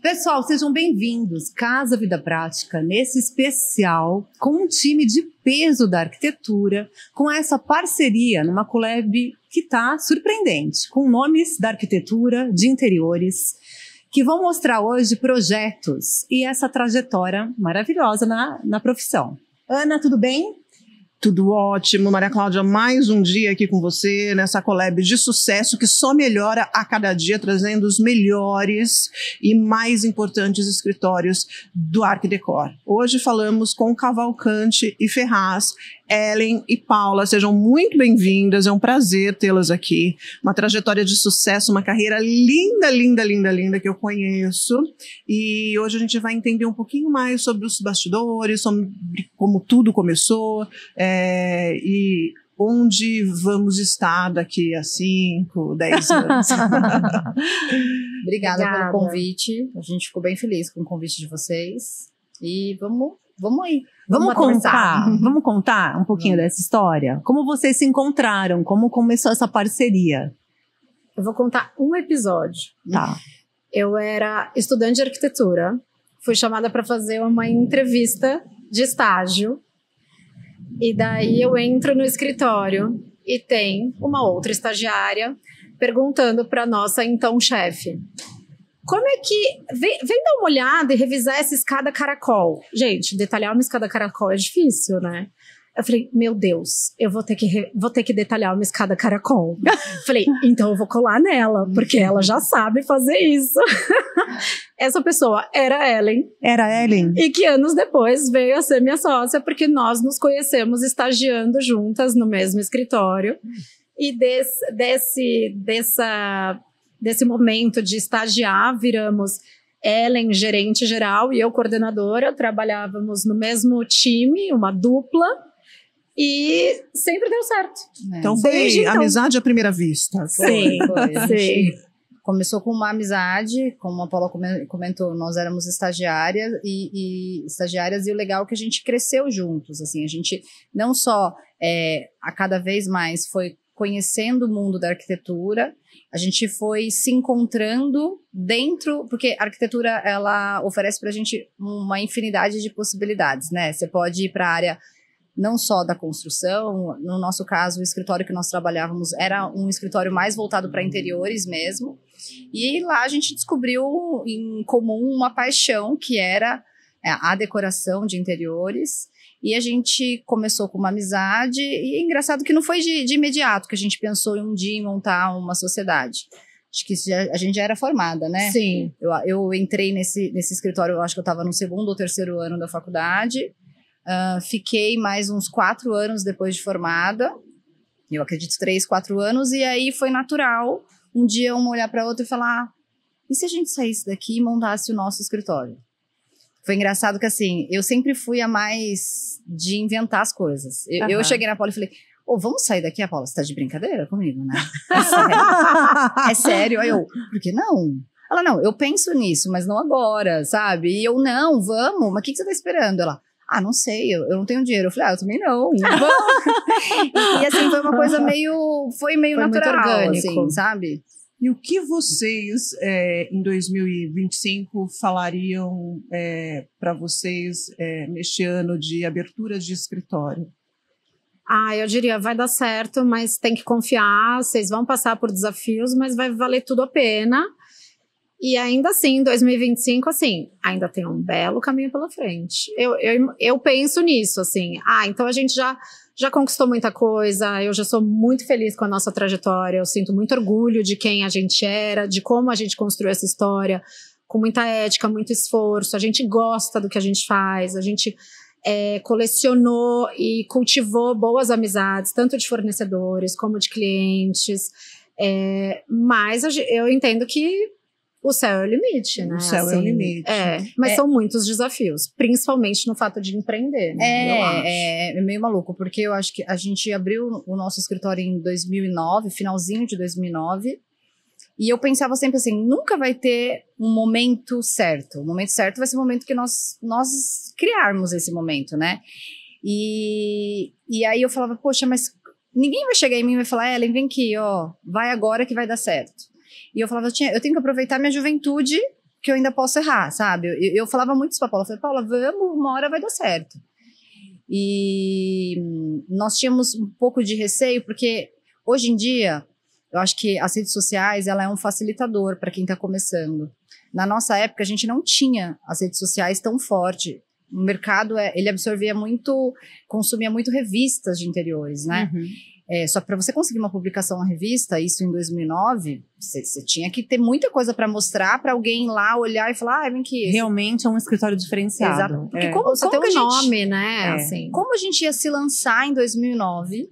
Pessoal, sejam bem-vindos. Casa Vida Prática, nesse especial, com um time de peso da arquitetura, com essa parceria numa collab que está surpreendente, com nomes da arquitetura, de interiores, que vão mostrar hoje projetos e essa trajetória maravilhosa na profissão. Ana, tudo bem? Tudo ótimo, Maria Cláudia, mais um dia aqui com você, nessa collab de sucesso que só melhora a cada dia, trazendo os melhores e mais importantes escritórios do Arq Decor. Hoje falamos com Cavalcante e Ferraz, Ellen e Paula, sejam muito bem-vindas, é um prazer tê-las aqui. Uma trajetória de sucesso, uma carreira linda, linda, linda, linda que eu conheço. E hoje a gente vai entender um pouquinho mais sobre os bastidores, sobre como tudo começou, e onde vamos estar daqui a 5, 10 anos. Obrigada pelo convite, a gente ficou bem feliz com o convite de vocês. E vamos aí. Vamos contar um pouquinho dessa história? Como vocês se encontraram? Como começou essa parceria? Eu vou contar um episódio. Tá. Eu era estudante de arquitetura, fui chamada para fazer uma entrevista de estágio, e daí eu entro no escritório e tem uma outra estagiária perguntando para nossa então chefe: como é que... Vem dar uma olhada e revisar essa escada caracol. Gente, detalhar uma escada caracol é difícil, né? Eu falei, meu Deus, eu vou ter que detalhar uma escada caracol. Falei, então eu vou colar nela, porque ela já sabe fazer isso. Essa pessoa era a Ellen. Era a Ellen? E que anos depois veio a ser minha sócia, porque nós nos conhecemos estagiando juntas no mesmo escritório. E desse momento de estagiar, viramos Ellen gerente geral e eu coordenadora, trabalhávamos no mesmo time, uma dupla, e sempre deu certo. Então foi amizade à primeira vista. Sim, sim. Começou com uma amizade, como a Paula comentou, nós éramos estagiárias e o legal é que a gente cresceu juntos, assim, a gente não só a cada vez mais foi conhecendo o mundo da arquitetura, a gente foi se encontrando dentro, porque a arquitetura, ela oferece pra gente uma infinidade de possibilidades, né? Você pode ir para a área não só da construção, no nosso caso, o escritório que nós trabalhávamos era um escritório mais voltado para interiores mesmo, e lá a gente descobriu em comum uma paixão que era a decoração de interiores. E a gente começou com uma amizade, e é engraçado que não foi de imediato que a gente pensou em um dia em montar uma sociedade. Acho que a gente já era formada, né? Sim. Eu entrei nesse escritório, eu acho que eu estava no 2º ou 3º ano da faculdade, fiquei mais uns 4 anos depois de formada, eu acredito 3, 4 anos, e aí foi natural um dia uma olhar para outra e falar, e se a gente saísse daqui e montasse o nosso escritório? Foi engraçado que, assim, eu sempre fui a mais de inventar as coisas. Eu cheguei na Paula e falei, vamos sair daqui? A Paula, você tá de brincadeira comigo, né? É sério. É sério. Aí eu, por que não? Ela, não, eu penso nisso, mas não agora, sabe? E eu, não, vamos, mas o que você tá esperando? Ela, não sei, eu não tenho dinheiro. Eu falei, eu também não, vamos. e assim, foi uma coisa meio natural, muito orgânico, assim, sabe? E o que vocês, em 2025, falariam para vocês neste ano de abertura de escritório? Eu diria, vai dar certo, mas tem que confiar, vocês vão passar por desafios, mas vai valer tudo a pena. E ainda assim, 2025, assim, ainda tem um belo caminho pela frente. Eu penso nisso, assim, então a gente já conquistou muita coisa, eu já sou muito feliz com a nossa trajetória, eu sinto muito orgulho de quem a gente era, de como a gente construiu essa história, com muita ética, muito esforço, a gente gosta do que a gente faz, a gente colecionou e cultivou boas amizades, tanto de fornecedores como de clientes, mas eu entendo que o céu é o limite, né? O céu é o limite. Mas são muitos desafios, principalmente no fato de empreender, né? É meio maluco, porque eu acho que a gente abriu o nosso escritório em 2009, finalzinho de 2009, e eu pensava sempre assim, nunca vai ter um momento certo. O momento certo vai ser o momento que nós criarmos esse momento, né? E aí eu falava, poxa, mas ninguém vai chegar em mim e vai falar, Ellen, vem aqui, vai agora que vai dar certo. E eu falava, eu tenho que aproveitar minha juventude, que eu ainda posso errar, sabe? Eu falava muito isso pra Paula, eu falei, Paula, vamos, uma hora vai dar certo. E nós tínhamos um pouco de receio, porque hoje em dia, eu acho que as redes sociais, ela é um facilitador para quem está começando. Na nossa época, a gente não tinha as redes sociais tão forte. O mercado, ele absorvia muito, consumia muito revistas de interiores, né? Só que para você conseguir uma publicação na revista, isso em 2009, você tinha que ter muita coisa para mostrar para alguém lá olhar e falar, vem que realmente é um escritório diferenciado. Exato. Porque Como você tem um nome, né? Assim. Como a gente ia se lançar em 2009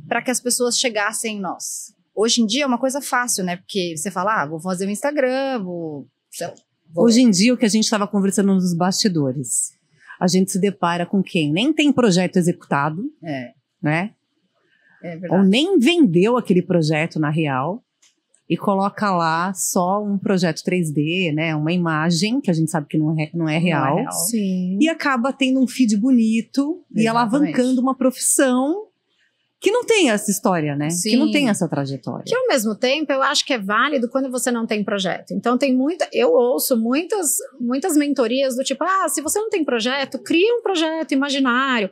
para que as pessoas chegassem em nós? Hoje em dia é uma coisa fácil, né? Porque você fala, vou fazer um Instagram, Hoje em dia, o que a gente estava conversando nos bastidores, a gente se depara com quem nem tem projeto executado, né? É verdade. Ou nem vendeu aquele projeto na real e coloca lá só um projeto 3D, né? Uma imagem que a gente sabe que não é real. Sim. E acaba tendo um feed bonito e alavancando uma profissão que não tem essa história, né? Sim. Que não tem essa trajetória. Que ao mesmo tempo eu acho que é válido quando você não tem projeto. Então eu ouço muitas mentorias do tipo, se você não tem projeto, cria um projeto imaginário.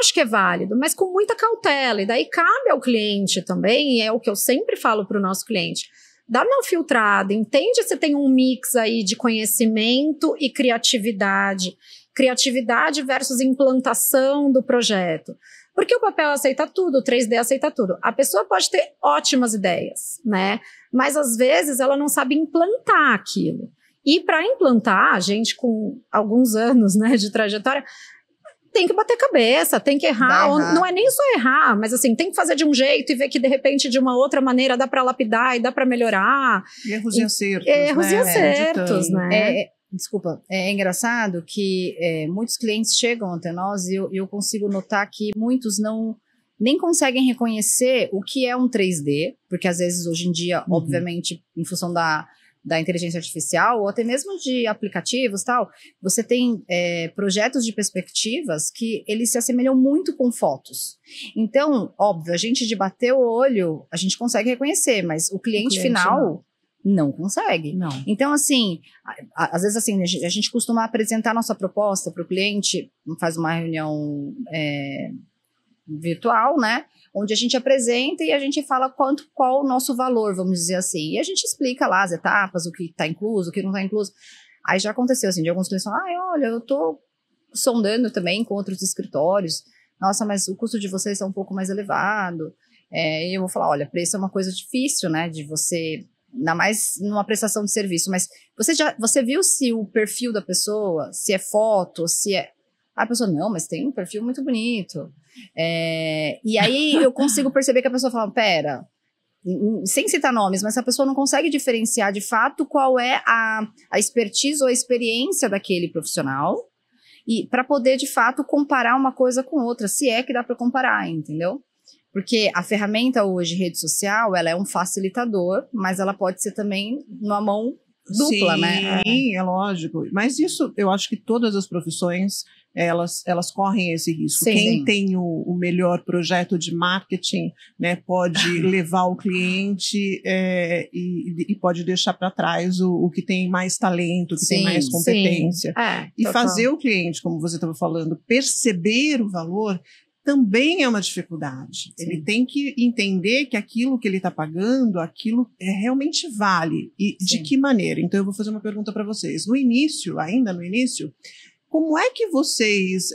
Acho que é válido, mas com muita cautela. E daí cabe ao cliente também, e é o que eu sempre falo para o nosso cliente. Dá uma filtrada, entende se tem um mix aí de conhecimento e criatividade. Criatividade versus implantação do projeto. Porque o papel aceita tudo, o 3D aceita tudo. A pessoa pode ter ótimas ideias, né? Mas às vezes ela não sabe implantar aquilo. E para implantar, a gente com alguns anos, né, de trajetória, tem que bater cabeça, tem que errar. Não é nem só errar, mas assim, tem que fazer de um jeito e ver que de repente de uma outra maneira dá para lapidar e dá para melhorar. Erros e acertos. Erros e acertos, né? Desculpa, é engraçado que muitos clientes chegam até nós e eu consigo notar que muitos nem conseguem reconhecer o que é um 3D, porque às vezes hoje em dia, obviamente, em função da inteligência artificial, ou até mesmo de aplicativos e tal, você tem projetos de perspectivas que eles se assemelham muito com fotos. Então, óbvio, a gente de bater o olho, a gente consegue reconhecer, mas o cliente final não consegue. Não. Então, assim, às vezes assim, a gente costuma apresentar nossa proposta para o cliente, faz uma reunião virtual, né? Onde a gente apresenta e a gente fala qual o nosso valor, vamos dizer assim. E a gente explica lá as etapas, o que está incluso, o que não está incluso. Aí já aconteceu, assim, de alguns clientes falam, olha, eu estou sondando também com outros escritórios. Nossa, mas o custo de vocês está um pouco mais elevado. E eu vou falar, olha, preço é uma coisa difícil, né, de você, ainda mais numa prestação de serviço, mas você viu se o perfil da pessoa, se é foto, se é... A pessoa, não, mas tem um perfil muito bonito. E aí eu consigo perceber que a pessoa fala, pera, sem citar nomes, mas a pessoa não consegue diferenciar de fato qual é a expertise ou a experiência daquele profissional e para poder de fato comparar uma coisa com outra, se é que dá para comparar, entendeu? Porque a ferramenta hoje, rede social, ela é um facilitador, mas ela pode ser também numa mão dupla, né? Sim, é lógico. Mas isso, eu acho que todas as profissões, elas correm esse risco. Sim, Quem sim. tem o melhor projeto de marketing, né, pode levar o cliente e pode deixar para trás o que tem mais talento, o que tem mais competência. E total. fazer o cliente, como você estava falando, perceber o valor também é uma dificuldade. Sim. Ele tem que entender que aquilo que ele está pagando, aquilo realmente vale. E de que maneira? Então, eu vou fazer uma pergunta para vocês. Ainda no início, como é que vocês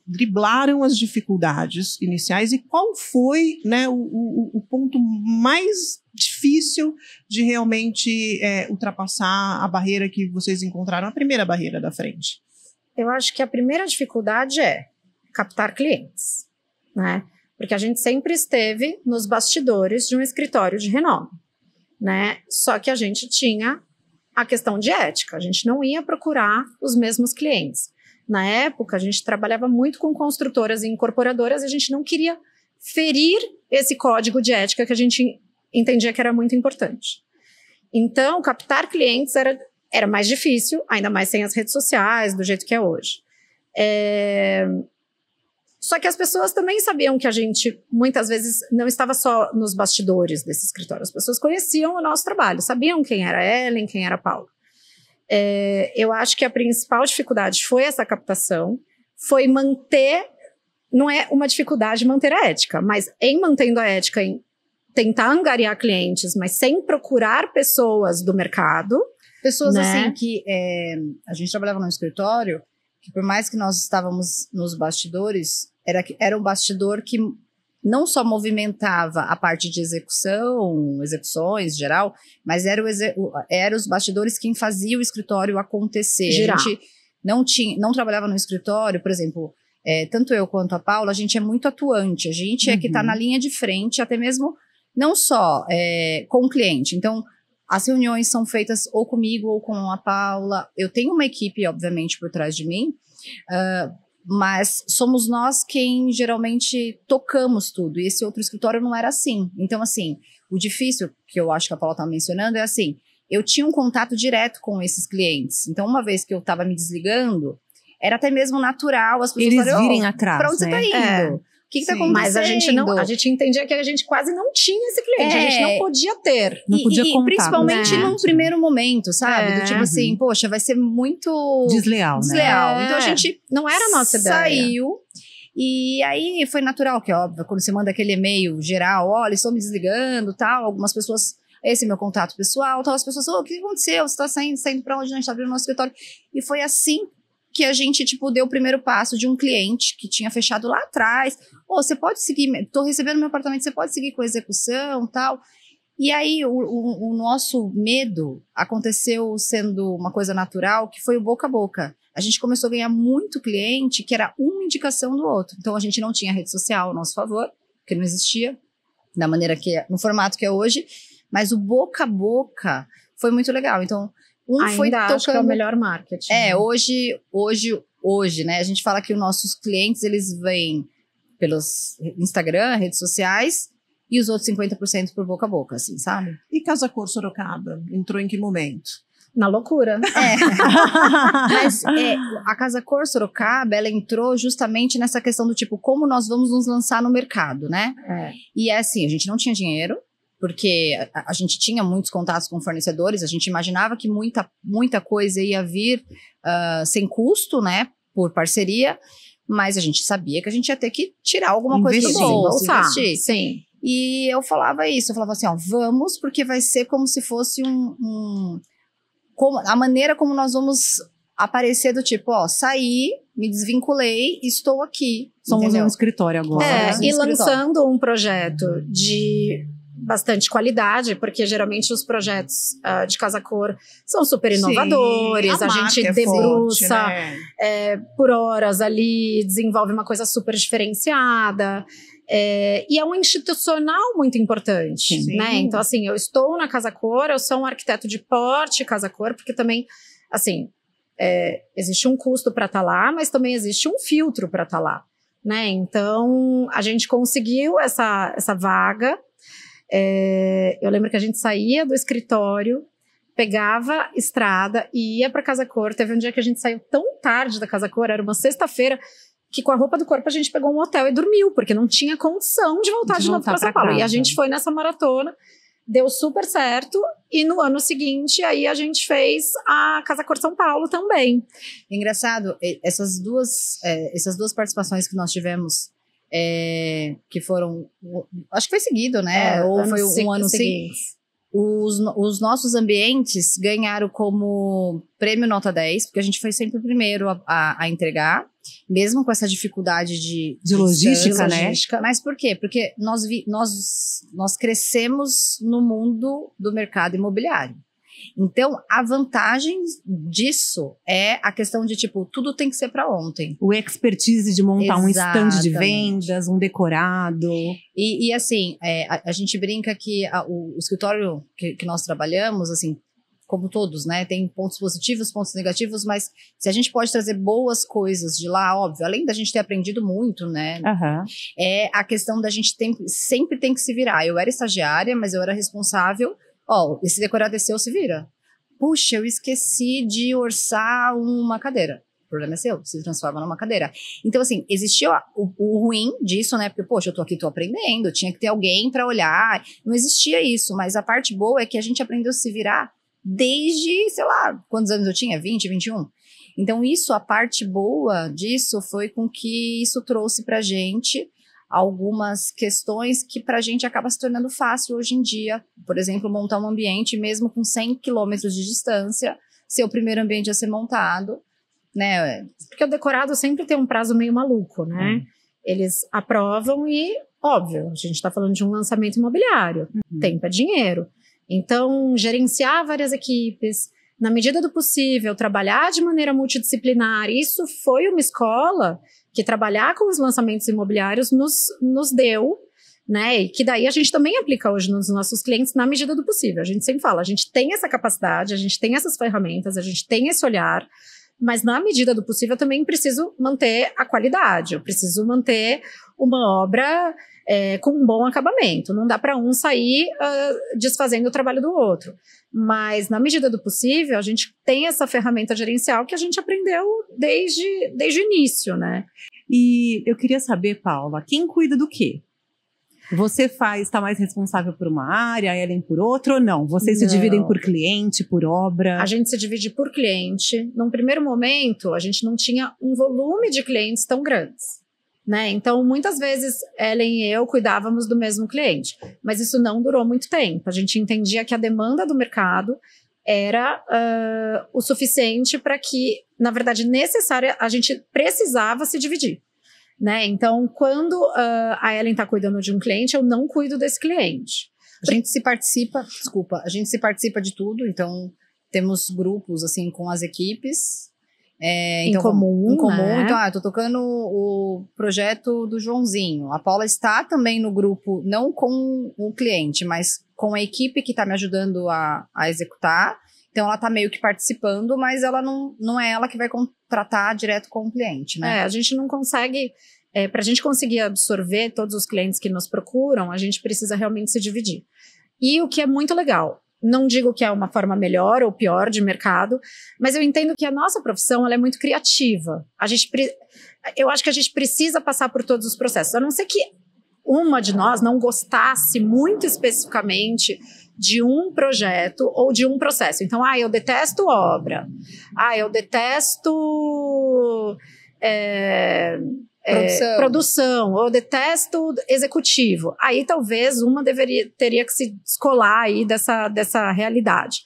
driblaram as dificuldades iniciais e qual foi, né, o ponto mais difícil de realmente ultrapassar a barreira que vocês encontraram, a primeira barreira da frente? Eu acho que a primeira dificuldade é captar clientes, né? Porque a gente sempre esteve nos bastidores de um escritório de renome, né? Só que a gente tinha a questão de ética, a gente não ia procurar os mesmos clientes. Na época, a gente trabalhava muito com construtoras e incorporadoras e a gente não queria ferir esse código de ética que a gente entendia que era muito importante. Então, captar clientes era mais difícil, ainda mais sem as redes sociais, do jeito que é hoje. Só que as pessoas também sabiam que a gente, muitas vezes, não estava só nos bastidores desse escritório. As pessoas conheciam o nosso trabalho, sabiam quem era a Ellen, quem era a Paula. Eu acho que a principal dificuldade foi essa captação, foi manter, não é uma dificuldade manter a ética, mas em mantendo a ética, em tentar angariar clientes, mas sem procurar pessoas do mercado. Pessoas, né? assim, que a gente trabalhava no escritório, que por mais que nós estávamos nos bastidores, era um bastidor que não só movimentava a parte de execuções geral, mas era os bastidores quem fazia o escritório acontecer. Girar. A gente não trabalhava no escritório, por exemplo, tanto eu quanto a Paula, a gente é muito atuante, a gente é que está na linha de frente, até mesmo não só com o cliente. Então, as reuniões são feitas ou comigo ou com a Paula. Eu tenho uma equipe, obviamente, por trás de mim, mas somos nós quem geralmente tocamos tudo. E esse outro escritório não era assim. Então, assim, o difícil, que eu acho que a Paula está mencionando, é assim, eu tinha um contato direto com esses clientes. Então, uma vez que eu estava me desligando, era até mesmo natural as pessoas Eles virem atrás, pra onde você tá indo? O que tá acontecendo? Mas a gente entendia que a gente quase não tinha esse cliente, a gente não podia ter. Não podia contar. Principalmente né? num primeiro momento, sabe? Do tipo assim, poxa, vai ser muito Desleal, né? Então a gente não era a nossa ideia. Saiu. E aí foi natural, que óbvio, quando você manda aquele e-mail geral, olha, estou me desligando, tal, algumas pessoas, esse é meu contato pessoal, tal, as pessoas, o que aconteceu? Você está saindo para onde? A gente está abrindo o nosso escritório. E foi assim que a gente, tipo, deu o primeiro passo de um cliente que tinha fechado lá atrás. Você pode seguir, tô recebendo meu apartamento, você pode seguir com a execução, tal. E aí, o nosso medo aconteceu sendo uma coisa natural, que foi o boca a boca. A gente começou a ganhar muito cliente, que era uma indicação do outro. Então, a gente não tinha rede social a nosso favor, porque não existia, da maneira que no formato que é hoje. Mas o boca a boca foi muito legal. Então, foi tocando. Acho que é o melhor marketing. Hoje, né? A gente fala que os nossos clientes, eles vêm pelos Instagram, redes sociais, e os outros 50% por boca a boca, assim, sabe? E Casa Cor Sorocaba? Entrou em que momento? Na loucura. Mas a Casa Cor Sorocaba, ela entrou justamente nessa questão do tipo, como nós vamos nos lançar no mercado, né? E é assim, a gente não tinha dinheiro, porque a gente tinha muitos contatos com fornecedores, a gente imaginava que muita coisa ia vir sem custo, né, por parceria, mas a gente sabia que a gente ia ter que tirar alguma coisa do bolso, investir. Sim. E eu falava assim, vamos, porque vai ser como se fosse a maneira como nós vamos aparecer do tipo, saí, me desvinculei, estou aqui. Somos entendeu? um escritório agora. E lançando um projeto de bastante qualidade, porque geralmente os projetos de Casa Cor são super inovadores, a gente debruça forte, né? por horas ali, desenvolve uma coisa super diferenciada, e é um institucional muito importante, Sim. né? Então, assim, eu estou na Casa Cor, eu sou um arquiteto de porte Casa Cor, porque também, assim, existe um custo para estar lá, mas também existe um filtro para estar lá, né? Então, a gente conseguiu essa vaga. Eu lembro que a gente saía do escritório, pegava estrada e ia para Casa Cor. Teve um dia que a gente saiu tão tarde da Casa Cor, era uma sexta-feira, que com a roupa do corpo a gente pegou um hotel e dormiu, porque não tinha condição de voltar de novo para São Paulo. E a gente foi nessa maratona, deu super certo, e no ano seguinte aí a gente fez a Casa Cor São Paulo também. Engraçado, essas duas participações que nós tivemos, que foram, acho que foi seguido, né? Ou foi um ano seguinte. Os nossos ambientes ganharam como prêmio nota 10, porque a gente foi sempre o primeiro a entregar, mesmo com essa dificuldade de logística, né? Mas por quê? Porque nós crescemos no mundo do mercado imobiliário. Então, a vantagem disso é a questão de, tipo, tudo tem que ser para ontem. O expertise de montar um stand de Exatamente. vendas, um decorado. E assim, a gente brinca que o escritório que nós trabalhamos, assim, como todos, né, tem pontos positivos, pontos negativos, mas se a gente pode trazer boas coisas de lá, óbvio, além da gente ter aprendido muito, né, é a questão da gente sempre tem que se virar. Eu era estagiária, mas eu era responsável. Esse decorado desceu, se vira. Puxa, eu esqueci de orçar uma cadeira. o problema é seu, se transforma numa cadeira. Então, assim, existia o ruim disso, né? Porque, poxa, eu tô aqui, tô aprendendo, tinha que ter alguém para olhar. Não existia isso, mas a parte boa é que a gente aprendeu a se virar desde, sei lá, quantos anos eu tinha? 20, 21? Então, isso, a parte boa disso foi com que isso trouxe pra gente algumas questões que pra gente acaba se tornando fácil hoje em dia. Por exemplo, montar um ambiente mesmo com 100 quilômetros de distância, ser o primeiro ambiente a ser montado, né? Porque o decorado sempre tem um prazo meio maluco, né? Eles aprovam e, óbvio, a gente está falando de um lançamento imobiliário. Tempo é dinheiro. Então, gerenciar várias equipes, na medida do possível, trabalhar de maneira multidisciplinar, isso foi uma escola que trabalhar com os lançamentos imobiliários nos deu, né? E que daí a gente também aplica hoje nos nossos clientes na medida do possível. A gente sempre fala, a gente tem essa capacidade, a gente tem essas ferramentas, a gente tem esse olhar, mas na medida do possível eu também preciso manter a qualidade, eu preciso manter uma obra com um bom acabamento. Não dá para um sair desfazendo o trabalho do outro. Mas, na medida do possível, a gente tem essa ferramenta gerencial que a gente aprendeu desde o início, né? E eu queria saber, Paula, quem cuida do quê? Você está mais responsável por uma área, a Ellen por outra ou não? Vocês se dividem por cliente, por obra? A gente se divide por cliente. Num primeiro momento, a gente não tinha um volume de clientes tão grandes, né? Então, muitas vezes, Ellen e eu cuidávamos do mesmo cliente. Mas isso não durou muito tempo. A gente entendia que a demanda do mercado era o suficiente para que, na verdade, necessária, a gente precisava se dividir, né? Então, quando a Ellen está cuidando de um cliente, eu não cuido desse cliente. A gente se participa de tudo, então temos grupos assim com as equipes. Então, em comum, né? Então, eu tô tocando o projeto do Joãozinho. A Paula está também no grupo, não com o cliente, mas com a equipe que está me ajudando a executar. Então, ela está meio que participando, mas ela não é ela que vai contratar direto com o cliente, né? A gente não consegue... para a gente conseguir absorver todos os clientes que nos procuram, a gente precisa realmente se dividir. E o que é muito legal, não digo que é uma forma melhor ou pior de mercado, mas eu entendo que a nossa profissão ela é muito criativa. Eu acho que a gente precisa passar por todos os processos, a não ser que uma de nós não gostasse muito especificamente de um projeto ou de um processo. Então, eu detesto obra, eu detesto produção, ou detesto executivo. Aí talvez uma teria que se descolar aí dessa realidade.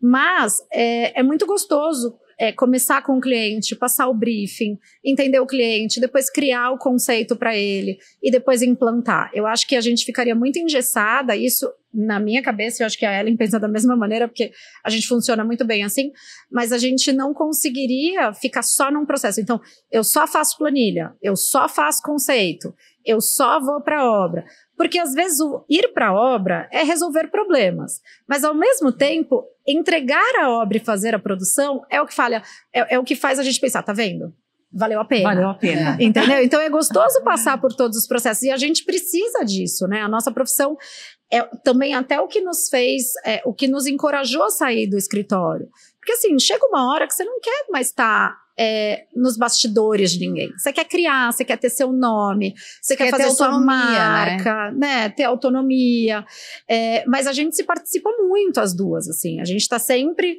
Mas é muito gostoso começar com o cliente, passar o briefing, entender o cliente, depois criar o conceito para ele e depois implantar. Eu acho que a gente ficaria muito engessada, isso na minha cabeça, eu acho que a Ellen pensa da mesma maneira, porque a gente funciona muito bem assim, mas a gente não conseguiria ficar só num processo. Então, eu só faço planilha, eu só faço conceito, eu só vou para a obra. Porque, às vezes, o ir para a obra é resolver problemas. Mas, ao mesmo tempo, entregar a obra e fazer a produção é o que é o que faz a gente pensar, tá vendo? Valeu a pena. Valeu a pena. Entendeu? Então, é gostoso passar por todos os processos. E a gente precisa disso, né? A nossa profissão é também até o que nos fez, o que nos encorajou a sair do escritório. Porque, assim, chega uma hora que você não quer mais estar nos bastidores de ninguém. Você quer criar, você quer ter seu nome, você quer fazer sua marca, né? Ter autonomia. Mas a gente se participa muito as duas, assim. A gente está sempre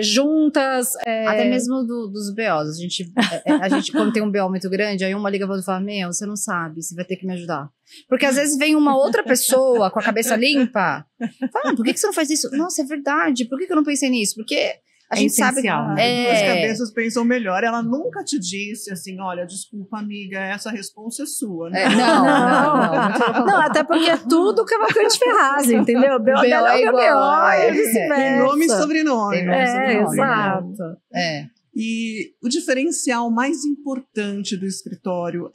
juntas. Até mesmo dos BOs. A gente, quando tem um BO muito grande, aí uma liga pra outra e fala, você não sabe, você vai ter que me ajudar. Porque às vezes vem uma outra pessoa com a cabeça limpa, fala, por que você não faz isso? Nossa, é verdade, por que eu não pensei nisso? Porque a gente sabe que as cabeças pensam melhor. Ela nunca te disse assim, olha, desculpa, amiga, essa responsa é sua. Né? Não, até porque é tudo Cavalcante Ferraz, entendeu? BO é igual, tem nome e sobrenome. Exato. E o diferencial mais importante do escritório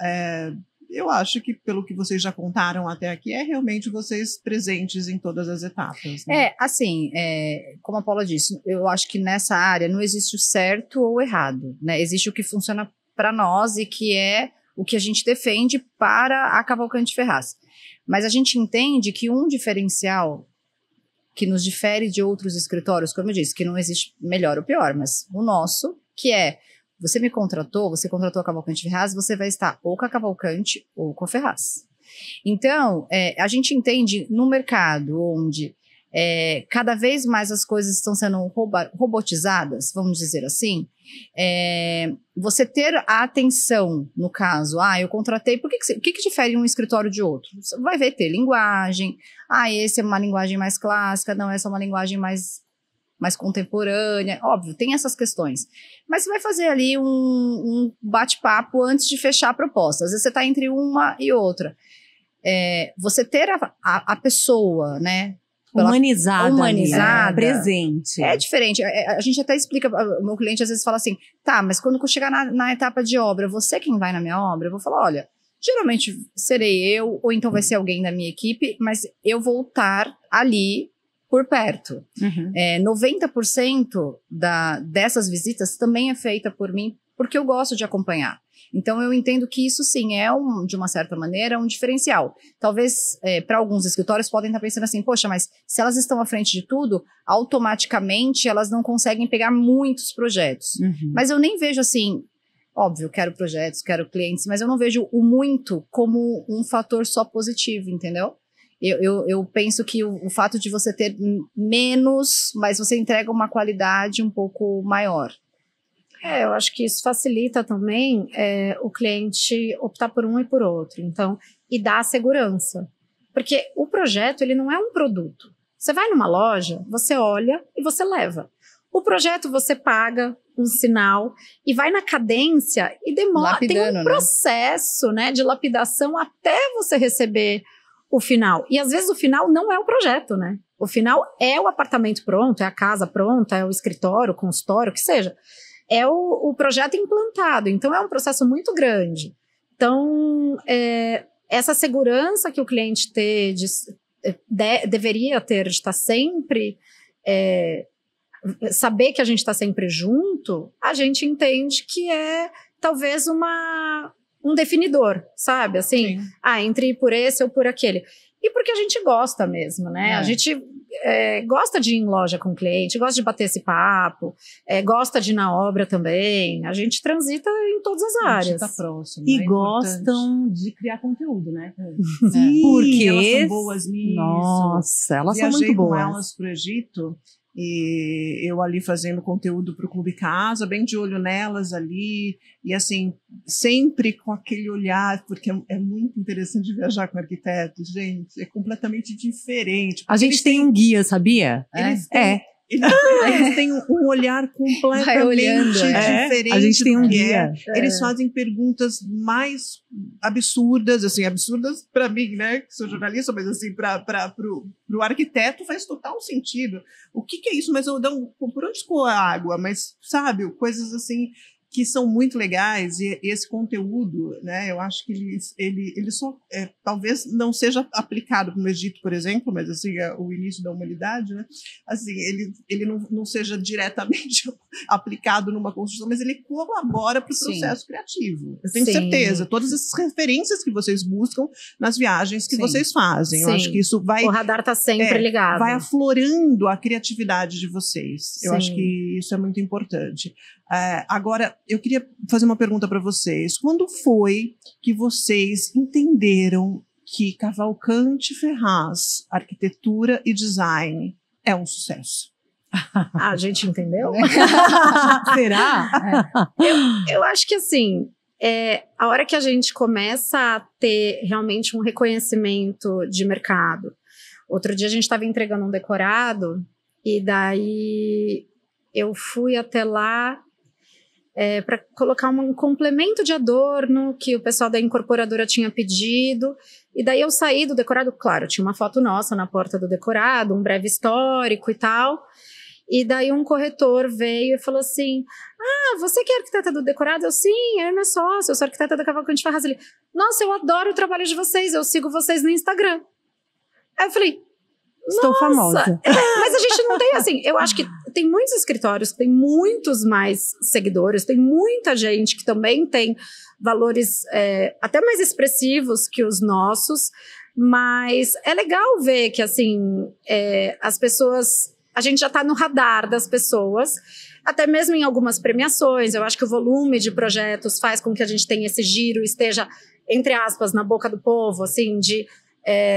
eu acho que, pelo que vocês já contaram até aqui, é realmente vocês presentes em todas as etapas. Né? Assim, como a Paula disse, eu acho que nessa área não existe o certo ou o errado, né? Existe o que funciona para nós e que é o que a gente defende para a Cavalcante Ferraz. Mas a gente entende que um diferencial que nos difere de outros escritórios, como eu disse, que não existe melhor ou pior, mas o nosso, que é você me contratou, você contratou a Cavalcante Ferraz, você vai estar ou com a Cavalcante ou com a Ferraz. Então, a gente entende no mercado onde cada vez mais as coisas estão sendo robotizadas, vamos dizer assim, você ter a atenção, no caso, eu contratei, o que difere um escritório de outro? Você vai ver ter linguagem, esse é uma linguagem mais clássica, não, essa é uma linguagem mais contemporânea, óbvio, tem essas questões. Mas você vai fazer ali um bate-papo antes de fechar a proposta. Às vezes você está entre uma e outra. Você ter a pessoa, né? Humanizada, presente. É diferente. A gente até explica, o meu cliente às vezes fala assim, tá, mas quando chegar na etapa de obra, você quem vai na minha obra? Eu vou falar, olha, geralmente serei eu, ou então vai ser alguém da minha equipe, mas eu vou estar ali por perto. 90% dessas visitas também é feita por mim, porque eu gosto de acompanhar. Então, eu entendo que isso, sim, de uma certa maneira, um diferencial. Talvez, para alguns escritórios, podem estar pensando assim, poxa, mas se elas estão à frente de tudo, automaticamente elas não conseguem pegar muitos projetos. Mas eu nem vejo assim, óbvio, quero projetos, quero clientes, mas eu não vejo o muito como um fator só positivo, entendeu? Eu penso que o fato de você ter menos, mas você entrega uma qualidade um pouco maior. Eu acho que isso facilita também o cliente optar por um e por outro. Então, e dá segurança. Porque o projeto, ele não é um produto. Você vai numa loja, você olha e você leva. O projeto você paga um sinal e vai na cadência e demora. Tem um processo, né, de lapidação até você receber o final. E às vezes o final não é o projeto, né? O final é o apartamento pronto, é a casa pronta, é o escritório, o consultório, o que seja. É o projeto implantado, então é um processo muito grande. Então, essa segurança que o cliente deveria ter de estar sempre, saber que a gente está sempre junto, a gente entende que é talvez um definidor, sabe? Assim, entre ir por esse ou por aquele. E porque a gente gosta mesmo, né? A gente gosta de ir em loja com o cliente, gosta de bater esse papo, gosta de ir na obra também. A gente transita em todas as áreas. Tá próximo, e gostam de criar conteúdo, né? Sim, porque elas são boas nisso. Nossa, elas são muito boas. Com elas pro Egito. E eu ali fazendo conteúdo para o Clube Casa, bem de olho nelas ali, e assim, sempre com aquele olhar, porque é muito interessante viajar com arquitetos, gente, é completamente diferente. A gente tem um guia, sabia? Eles têm um olhar completamente diferente. A gente tem um guia. Eles fazem perguntas mais absurdas, assim, absurdas para mim, né, que sou jornalista, mas assim, pro arquiteto faz total sentido. O que é isso? Mas por onde escoa a água? Mas, sabe, coisas assim que são muito legais, e esse conteúdo, né, eu acho que ele só, talvez não seja aplicado no Egito, por exemplo, mas assim, o início da humanidade, né, assim, ele não seja diretamente aplicado numa construção, mas ele colabora para o processo criativo. Eu tenho certeza, todas essas referências que vocês buscam nas viagens que vocês fazem, eu acho que isso vai... O radar está sempre ligado. Vai aflorando a criatividade de vocês. Eu acho que isso é muito importante. Agora, eu queria fazer uma pergunta para vocês. Quando foi que vocês entenderam que Cavalcante Ferraz, arquitetura e design, é um sucesso? A gente entendeu? Será? Eu acho que assim, a hora que a gente começa a ter realmente um reconhecimento de mercado. Outro dia a gente estava entregando um decorado e daí eu fui até lá para colocar um complemento de adorno que o pessoal da incorporadora tinha pedido, e daí eu saí do decorado, claro, tinha uma foto nossa na porta do decorado, um breve histórico e tal, e daí um corretor veio e falou assim, você que é arquiteta do decorado? Eu, sim, é minha sócia, eu sou arquiteta da Cavalcante Ferraz. Ele, nossa, eu adoro o trabalho de vocês, eu sigo vocês no Instagram. Aí eu falei, estou famosa. Mas a gente não tem assim, eu acho que tem muitos escritórios que tem muitos mais seguidores, tem muita gente que também tem valores até mais expressivos que os nossos, mas é legal ver que assim, as pessoas a gente já está no radar das pessoas, até mesmo em algumas premiações. Eu acho que o volume de projetos faz com que a gente tenha esse giro, esteja, entre aspas, na boca do povo, assim,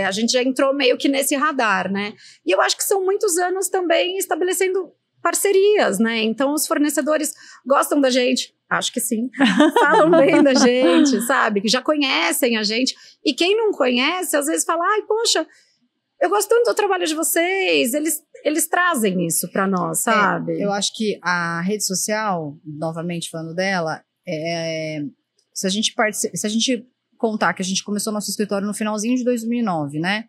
a gente já entrou meio que nesse radar, né? E eu acho que são muitos anos também estabelecendo parcerias, né? Então, os fornecedores gostam da gente, acho que sim, falam bem da gente, sabe? Que já conhecem a gente. E quem não conhece, às vezes fala, ai, poxa, eu gosto tanto do trabalho de vocês, eles trazem isso para nós, sabe? Eu acho que a rede social, novamente falando dela, se a gente contar que a gente começou nosso escritório no finalzinho de 2009, né?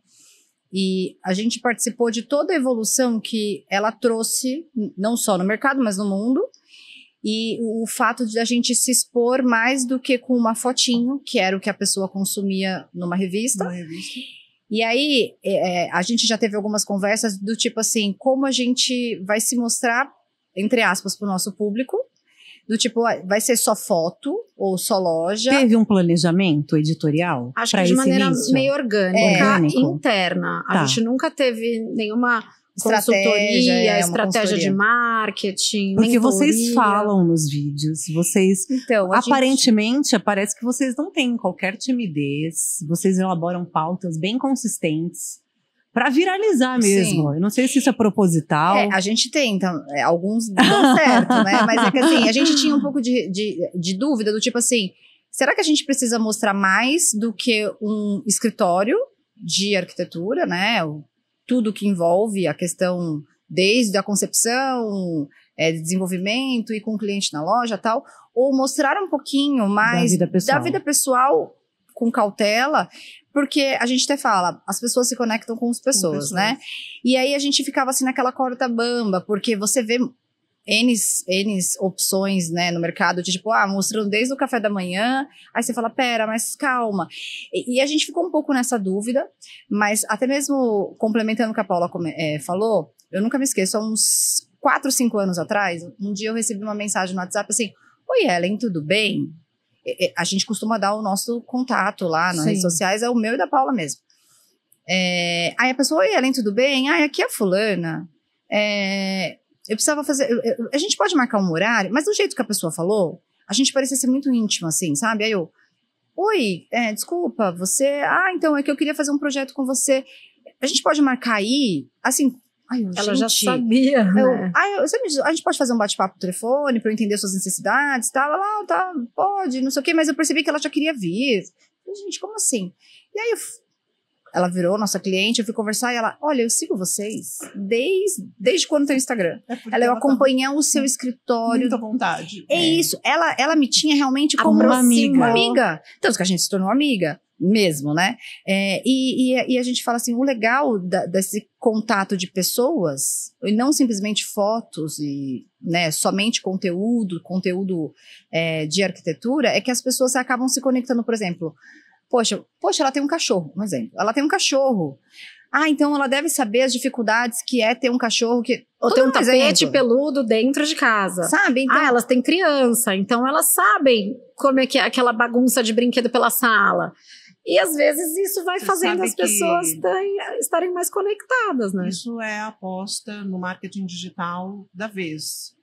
E a gente participou de toda a evolução que ela trouxe, não só no mercado, mas no mundo. E o fato de a gente se expor mais do que com uma fotinho, que era o que a pessoa consumia numa revista. E aí, a gente já teve algumas conversas do tipo assim, como a gente vai se mostrar, entre aspas, para o nosso público, do tipo, vai ser só foto ou só loja. Teve um planejamento editorial? Acho que de maneira início? meio orgânica, interna. A gente nunca teve nenhuma consultoria, estratégia de marketing, porque mentoria. Vocês falam nos vídeos, então, aparentemente parece que vocês não têm qualquer timidez, vocês elaboram pautas bem consistentes para viralizar mesmo. Sim. Eu não sei se isso é proposital. A gente tenta, alguns dão certo, né? Mas é que assim, a gente tinha um pouco de dúvida do tipo assim, será que a gente precisa mostrar mais do que um escritório de arquitetura, né? Tudo que envolve a questão desde a concepção, desenvolvimento e com o cliente na loja e tal, ou mostrar um pouquinho mais da vida pessoal com cautela, porque a gente até fala, as pessoas se conectam com as pessoas, né? E aí a gente ficava assim naquela corda bamba, porque você vê N opções, né, no mercado, de tipo, mostrando desde o café da manhã, aí você fala, pera, mas calma. E a gente ficou um pouco nessa dúvida, mas até mesmo complementando o que a Paula falou, eu nunca me esqueço, há uns 4, 5 anos atrás, um dia eu recebi uma mensagem no WhatsApp assim, oi Ellen, tudo bem? A gente costuma dar o nosso contato lá nas redes sociais, é o meu e da Paula mesmo. Aí a pessoa, oi Ellen, tudo bem? Aqui é a fulana. Eu precisava fazer... a gente pode marcar um horário, mas do jeito que a pessoa falou, a gente parecia ser muito íntimo, assim, sabe? Aí eu, oi, desculpa, você... então é que eu queria fazer um projeto com você. A gente pode marcar aí? Assim... Ela já sabia, né? A gente pode fazer um bate-papo no telefone para eu entender suas necessidades, tá? Tá, pode, não sei o quê, mas eu percebi que ela já queria vir. Eu, gente, como assim? E aí ela virou nossa cliente, eu fui conversar e ela, olha, eu sigo vocês desde quando tem o Instagram. Eu acompanhei o seu escritório. Muita vontade. Isso, ela me tinha realmente como uma amiga. Tanto que a gente se tornou amiga mesmo, né? E a gente fala assim, o legal desse contato de pessoas, e não simplesmente fotos e, né, somente conteúdo de arquitetura, é que as pessoas acabam se conectando, por exemplo, poxa, ela tem um cachorro, um exemplo, ela tem um cachorro, então ela deve saber as dificuldades que é ter um cachorro que... Ou ter um tapete peludo dentro de casa. Sabe? Então, elas têm criança, então elas sabem como é que é aquela bagunça de brinquedo pela sala. E às vezes isso vai fazendo as pessoas estarem mais conectadas, né? Isso é a aposta no marketing digital da vez,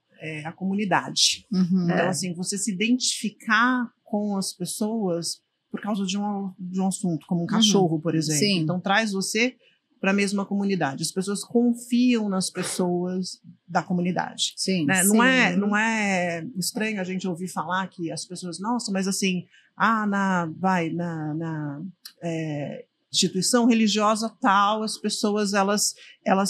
a comunidade. Então, assim, você se identificar com as pessoas por causa de um assunto, como um cachorro, por exemplo. Sim. Então, traz você para a mesma comunidade. As pessoas confiam nas pessoas da comunidade. Sim, né? sim. Não é estranho a gente ouvir falar que as pessoas, nossa, mas assim, na instituição religiosa tal, as pessoas elas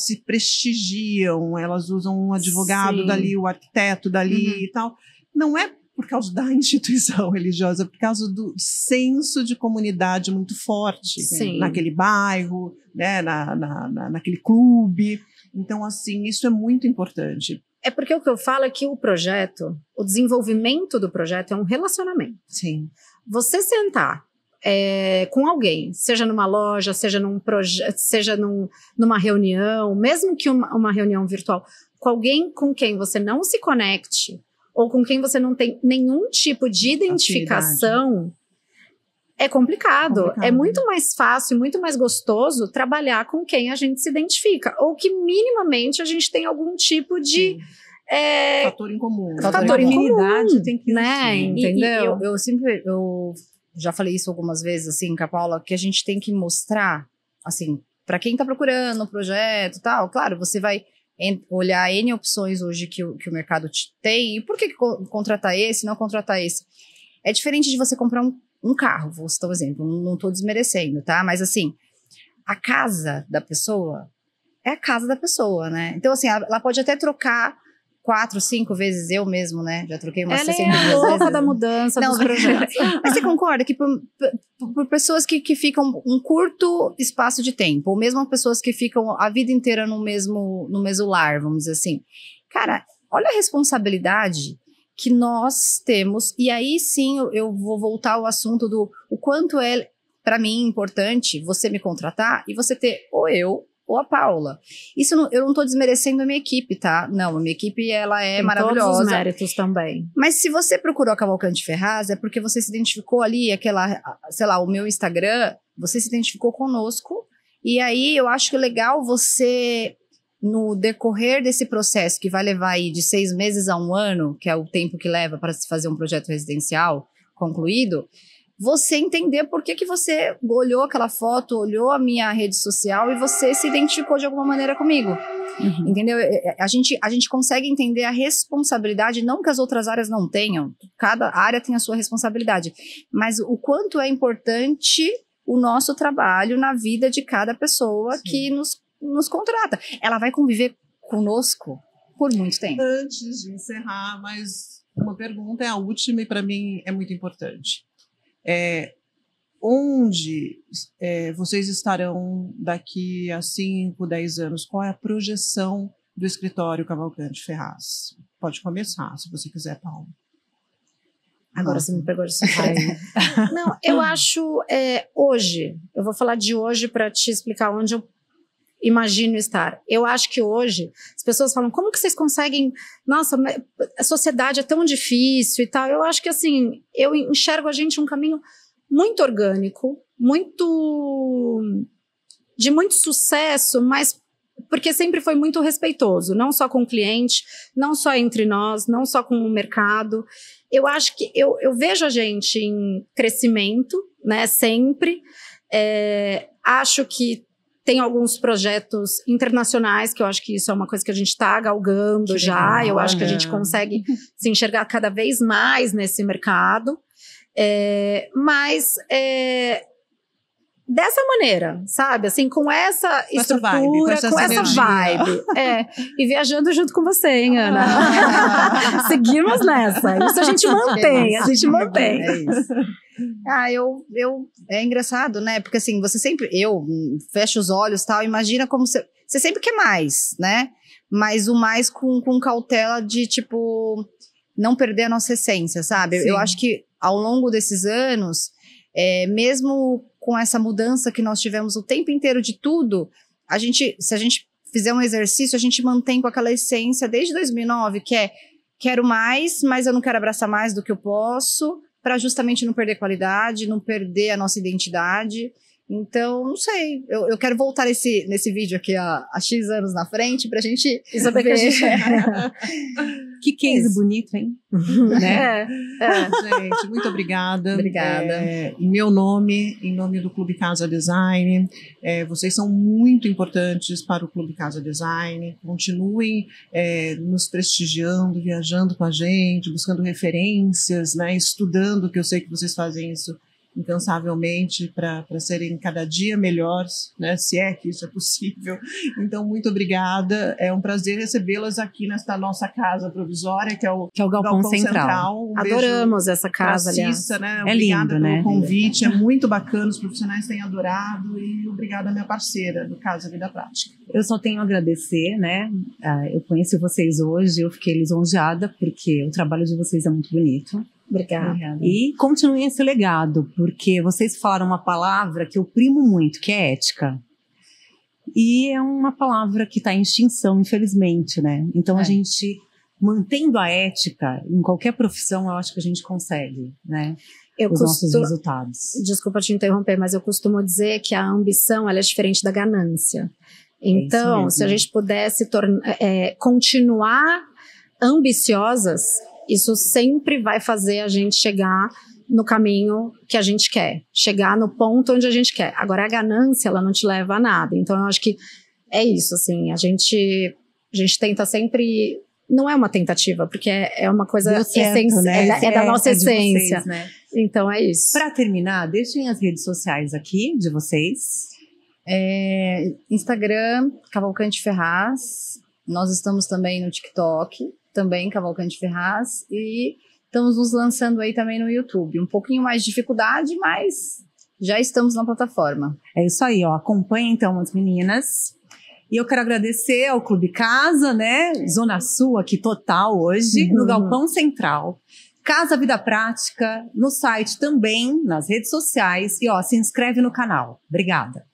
se prestigiam, elas usam um advogado dali, o arquiteto dali e tal. Não é por causa da instituição religiosa, é por causa do senso de comunidade muito forte naquele bairro, né, naquele clube. Então, assim, isso é muito importante. É porque o que eu falo é que o desenvolvimento do projeto é um relacionamento. Sim. Você sentar com alguém, seja numa loja, seja num projeto, seja numa reunião, mesmo que uma reunião virtual, com alguém com quem você não se conecte, ou com quem você não tem nenhum tipo de identificação, é complicado. É muito mais fácil, muito mais gostoso trabalhar com quem a gente se identifica, ou que minimamente a gente tem algum tipo de fator em comum. Fator em comum, tem que né? Entendeu? Eu já falei isso algumas vezes, assim, com a Paula, que a gente tem que mostrar, assim, para quem tá procurando um projeto e tal, claro, você vai olhar N opções hoje que o mercado tem, e por que contratar esse, não contratar esse? É diferente de você comprar um carro, vou citar um exemplo, não tô desmerecendo, tá? Mas assim, a casa da pessoa é a casa da pessoa, né? Então assim, ela pode até trocar 4, 5 vezes, eu mesmo, né? Já troquei umas 60 vezes. Ela é a louca da mudança dos projetos. Mas você concorda que por pessoas que ficam um curto espaço de tempo, ou mesmo pessoas que ficam a vida inteira no mesmo lar, vamos dizer assim. Cara, olha a responsabilidade que nós temos, e aí sim eu vou voltar ao assunto do o quanto é, para mim, importante você me contratar e você ter ou eu ou a Paula. Isso eu não tô desmerecendo a minha equipe, tá? Não, a minha equipe, ela é maravilhosa. Todos os méritos também. Mas se você procurou a Cavalcante Ferraz, é porque você se identificou ali, sei lá, o meu Instagram, você se identificou conosco, e aí eu acho que é legal você, no decorrer desse processo, que vai levar aí de 6 meses a 1 ano, que é o tempo que leva para se fazer um projeto residencial concluído, você entender por que você olhou aquela foto, olhou a minha rede social e você se identificou de alguma maneira comigo. Uhum. Entendeu? A gente consegue entender a responsabilidade, não que as outras áreas não tenham, cada área tem a sua responsabilidade, mas o quanto é importante o nosso trabalho na vida de cada pessoa que nos contrata. Ela vai conviver conosco por muito tempo. Antes de encerrar, mais uma pergunta, é a última e para mim é muito importante. Onde vocês estarão daqui a 5, 10 anos? Qual é a projeção do escritório Cavalcante Ferraz? Pode começar, se você quiser, Paula. Agora você me pegou de surpresa. Não, eu acho hoje, eu vou falar de hoje para te explicar onde eu imagino estar. Eu acho que hoje as pessoas falam, como que vocês conseguem, nossa, a sociedade é tão difícil e tal. Eu acho que assim, eu enxergo a gente um caminho muito orgânico, de muito sucesso, mas porque sempre foi muito respeitoso, não só com o cliente, não só entre nós, não só com o mercado. Eu acho que eu vejo a gente em crescimento, né, sempre. Acho que tem alguns projetos internacionais, que eu acho que isso é uma coisa que a gente está galgando já. Eu acho que a gente consegue se enxergar cada vez mais nesse mercado. Mas dessa maneira, sabe? Assim, com essa estrutura, com essa vibe. E viajando junto com você, hein, Ana? Seguimos nessa. Isso a gente mantém, a gente mantém. É isso. É engraçado, né? Porque assim, eu fecho os olhos e tal, imagina como você sempre quer mais, né? Mas o mais com cautela de, tipo, não perder a nossa essência, sabe? Sim. Eu acho que ao longo desses anos, mesmo com essa mudança que nós tivemos o tempo inteiro de tudo, se a gente fizer um exercício, a gente mantém com aquela essência desde 2009, que é, quero mais, mas eu não quero abraçar mais do que eu posso, para justamente não perder qualidade, não perder a nossa identidade. Então, não sei, eu quero voltar nesse vídeo aqui há X anos na frente pra gente saber que a gente... Que case bonito, hein? Né? Gente, muito obrigada. Obrigada. Em meu nome, em nome do Clube Casa Design, vocês são muito importantes para o Clube Casa Design. Continuem nos prestigiando, viajando com a gente, buscando referências, né, estudando, que eu sei que vocês fazem isso incansavelmente para serem cada dia melhores, né, se é que isso é possível. Então, muito obrigada. É um prazer recebê-las aqui nesta nossa casa provisória, que é o Galpão Central. Adoramos essa casa, aliás. Né? É obrigada lindo, pelo né? convite, é muito bacana, os profissionais têm adorado, e obrigada à minha parceira do Casa Vida Prática. Eu só tenho a agradecer, né? Eu conheci vocês hoje, eu fiquei lisonjeada, porque o trabalho de vocês é muito bonito. Obrigada. E continuem esse legado, porque vocês falaram uma palavra que eu primo muito, que é ética. E é uma palavra que está em extinção, infelizmente, né? Então, a gente, mantendo a ética em qualquer profissão, eu acho que a gente consegue, né? os nossos resultados. Desculpa te interromper, mas eu costumo dizer que a ambição ela é diferente da ganância. Então, se a gente pudesse continuar ambiciosas, isso sempre vai fazer a gente chegar no caminho que a gente quer, chegar no ponto onde a gente quer. Agora, a ganância, ela não te leva a nada. Então, eu acho que é isso, assim, a gente tenta sempre... Não é uma tentativa, porque é uma coisa certo, né? é da nossa essência. Vocês, né? Então, é isso. Para terminar, deixem as redes sociais aqui de vocês. Instagram, Cavalcante Ferraz. Nós estamos também no TikTok, também Cavalcante Ferraz. E estamos nos lançando aí também no YouTube. Um pouquinho mais de dificuldade, mas já estamos na plataforma. É isso aí, ó. Acompanhe então as meninas. E eu quero agradecer ao Clube Casa, né? Zona Sul aqui total hoje, no Galpão Central. Casa Vida Prática, no site também, nas redes sociais. E ó, se inscreve no canal. Obrigada.